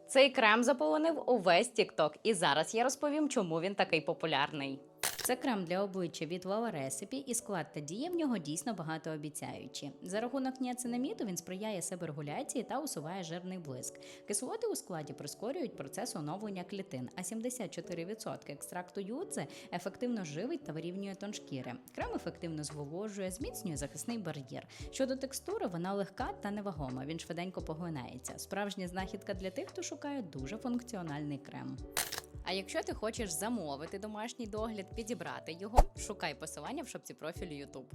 Цей крем заполонив увесь TikTok, і зараз я розповім, чому він такий популярний. Це крем для обличчя від Lala Recipe, і склад та дія в нього дійсно багатообіцяючі. За рахунок ніацинаміду він сприяє себорегуляції та усуває жирний блиск. Кислоти у складі прискорюють процес оновлення клітин, а 74% екстракту юдзи ефективно живить та вирівнює тон шкіри. Крем ефективно зволожує, зміцнює захисний бар'єр. Щодо текстури, вона легка та невагома, він швиденько поглинається. Справжня знахідка для тих, хто шукає дуже функціональний крем. А якщо ти хочеш замовити домашній догляд, підібрати його, шукай посилання в шапці профілю YouTube.